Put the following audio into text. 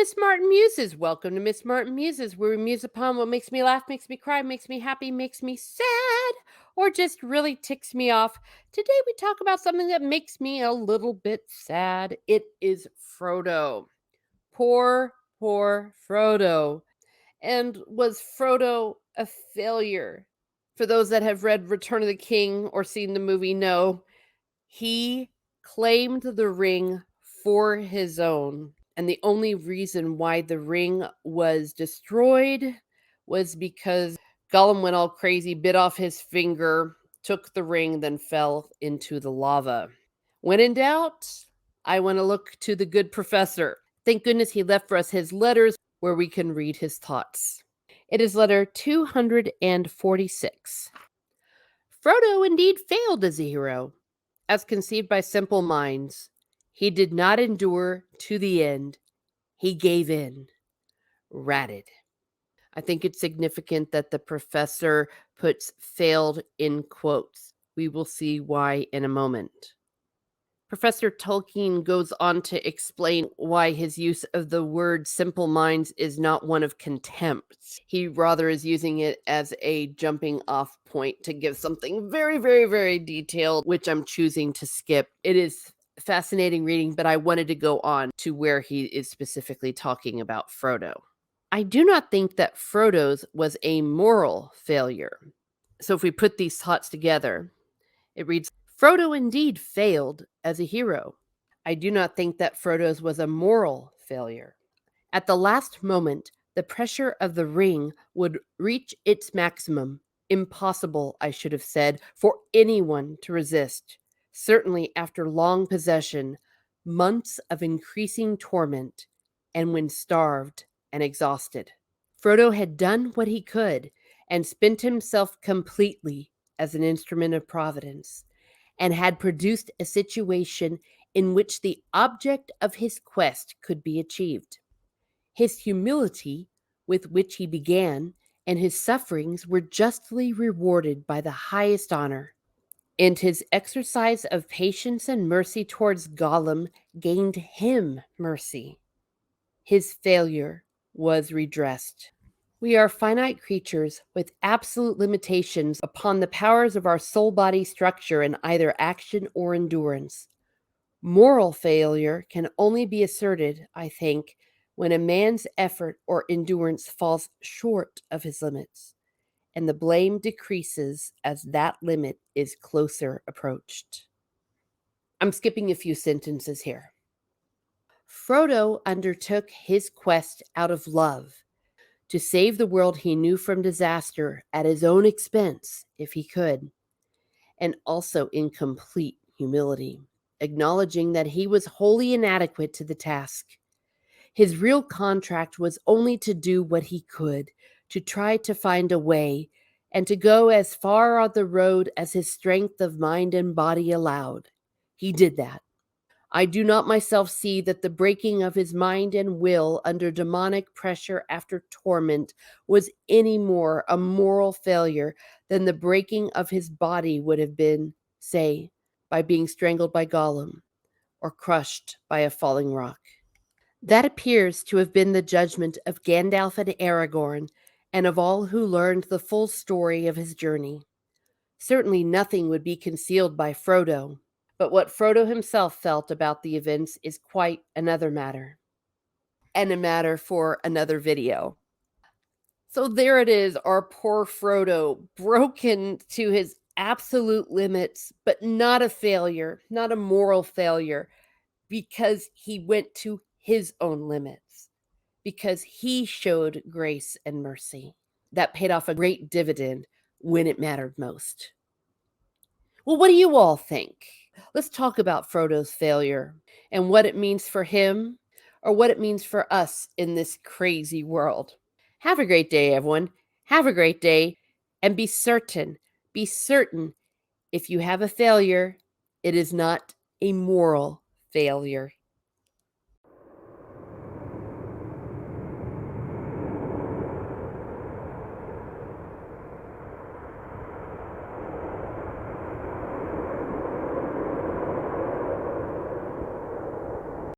Miss Martin Muses. Welcome to Miss Martin Muses, where we muse upon what makes me laugh, makes me cry, makes me happy, makes me sad, or just really ticks me off. Today we talk about something that makes me a little bit sad. It is Frodo. Poor Frodo. And was Frodo a failure? For those that have read Return of the King or seen the movie, know he claimed the ring for his own. And the only reason why the ring was destroyed was because Gollum went all crazy, bit off his finger, took the ring, then fell into the lava. When in doubt, I want to look to the good professor. Thank goodness he left for us his letters where we can read his thoughts. It is letter 246. Frodo indeed failed as a hero. As conceived by simple minds, he did not endure to the end. He gave in. Ratted. I think it's significant that the professor puts failed in quotes. We will see why in a moment. Professor Tolkien goes on to explain why his use of the word simple minds is not one of contempt. He rather is using it as a jumping off point to give something very, very, very detailed, which I'm choosing to skip. It is fascinating reading, but I wanted to go on to where he is specifically talking about Frodo. I do not think that Frodo's was a moral failure. So if we put these thoughts together, it reads, Frodo indeed failed as a hero. I do not think that Frodo's was a moral failure. At the last moment, the pressure of the ring would reach its maximum. Impossible, I should have said, for anyone to resist. Certainly after long possession, months of increasing torment, and when starved and exhausted. Frodo had done what he could and spent himself completely as an instrument of Providence, and had produced a situation in which the object of his quest could be achieved. His humility, with which he began, and his sufferings were justly rewarded by the highest honor, and his exercise of patience and mercy towards Gollum gained him mercy. His failure was redressed. We are finite creatures with absolute limitations upon the powers of our soul-body structure in either action or endurance. Moral failure can only be asserted, I think, when a man's effort or endurance falls short of his limits, and the blame decreases as that limit is closer approached. I'm skipping a few sentences here. Frodo undertook his quest out of love, to save the world he knew from disaster at his own expense, if he could, and also in complete humility, acknowledging that he was wholly inadequate to the task. His real contract was only to do what he could, to try to find a way, and to go as far on the road as his strength of mind and body allowed. He did that. I do not myself see that the breaking of his mind and will under demonic pressure after torment was any more a moral failure than the breaking of his body would have been, say, by being strangled by Gollum or crushed by a falling rock. That appears to have been the judgment of Gandalf and Aragorn, and of all who learned the full story of his journey. Certainly nothing would be concealed by Frodo. But what Frodo himself felt about the events is quite another matter, and a matter for another video. So there it is, our poor Frodo, broken to his absolute limits, but not a failure, not a moral failure, because he went to his own limits, because he showed grace and mercy. That paid off a great dividend when it mattered most. Well, what do you all think? Let's talk about Frodo's failure and what it means for him or what it means for us in this crazy world. Have a great day, everyone. Have a great day. And be certain, if you have a failure, it is not a moral failure.